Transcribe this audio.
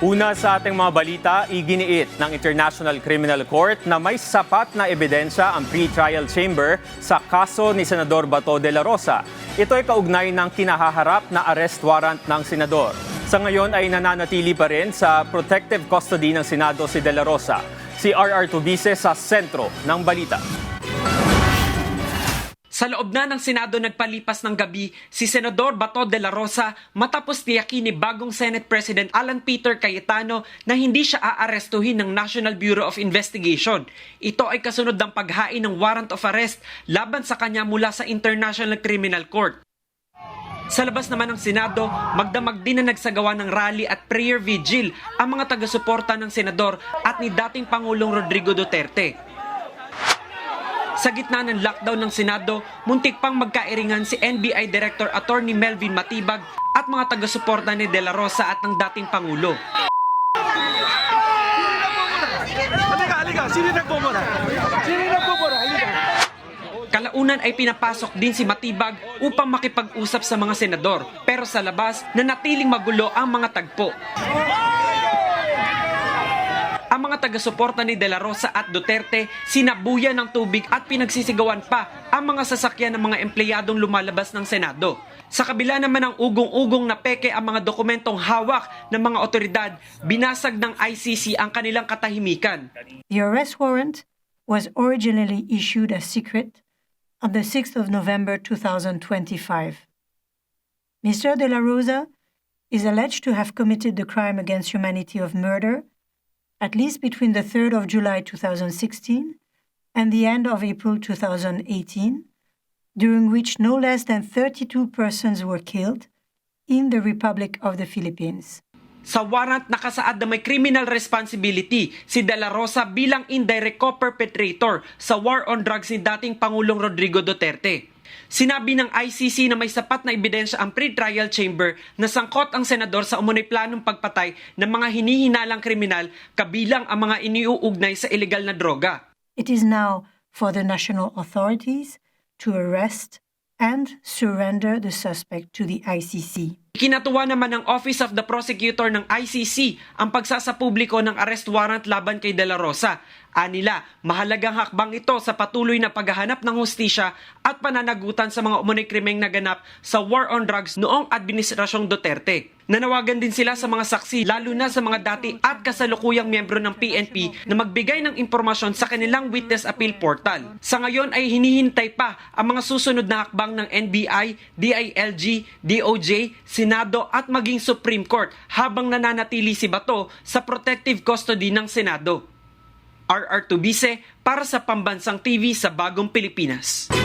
Una sa ating mga balita, iginiit ng International Criminal Court na may sapat na ebidensya ang pre-trial chamber sa kaso ni Senador Bato de la Rosa. Ito ay kaugnay ng kinahaharap na arrest warrant ng senador. Sa ngayon ay nananatili pa rin sa protective custody ng Senado si de la Rosa. Si RR Tubice sa sentro ng balita. Sa loob na ng Senado nagpalipas ng gabi si Senador Bato de la Rosa matapos tiyakin ni bagong Senate President Alan Peter Cayetano na hindi siya aarestuhin ng National Bureau of Investigation. Ito ay kasunod ng paghain ng warrant of arrest laban sa kanya mula sa International Criminal Court. Sa labas naman ng Senado, magdamag din na nagsagawa ng rally at prayer vigil ang mga taga-suporta ng Senador at ni dating Pangulong Rodrigo Duterte. Sa gitna ng lockdown ng Senado, muntik pang magkairingan si NBI Director Attorney Melvin Matibag at mga taga-suporta ni De La Rosa at ng dating Pangulo. Kalaunan ay pinapasok din si Matibag upang makipag-usap sa mga senador, pero sa labas, nanatiling magulo ang mga tagpo. Ang mga taga-suporta ni De La Rosa at Duterte sinabuyan ng tubig at pinagsisigawan pa ang mga sasakyan ng mga empleyadong lumalabas ng Senado. Sa kabila naman ng ugong-ugong na peke ang mga dokumentong hawak ng mga otoridad, binasag ng ICC ang kanilang katahimikan. The arrest warrant was originally issued as secret on the 6th of November 2025. Mr. De La Rosa is alleged to have committed the crime against humanity of murder at least between the 3rd of July 2016 and the end of April 2018, during which no less than 32 persons were killed in the Republic of the Philippines. Sa warrant nakasaad na may criminal responsibility si De La Rosa bilang indirect co-perpetrator sa war on drugs ni dating Pangulong Rodrigo Duterte. Sinabi ng ICC na may sapat na ebidensya ang pre-trial chamber na sangkot ang senador sa umunoy planong pagpatay ng mga hinihinalang kriminal kabilang ang mga iniuugnay sa ilegal na droga. It is now for the national authorities to arrest and surrender the suspect to the ICC. Ikinatuwa naman ng Office of the Prosecutor ng ICC ang pagsasapubliko ng arrest warrant laban kay De La Rosa. Anila, mahalagang hakbang ito sa patuloy na paghahanap ng hustisya at pananagutan sa mga umunoy krimeng naganap sa war on drugs noong Administrasyong Duterte. Nanawagan din sila sa mga saksi, lalo na sa mga dati at kasalukuyang miyembro ng PNP na magbigay ng impormasyon sa kanilang Witness Appeal Portal. Sa ngayon ay hinihintay pa ang mga susunod na hakbang ng NBI, DILG, DOJ, Senado at maging Supreme Court habang nananatili si Bato sa protective custody ng Senado. RR Tubice para sa Pambansang TV sa Bagong Pilipinas.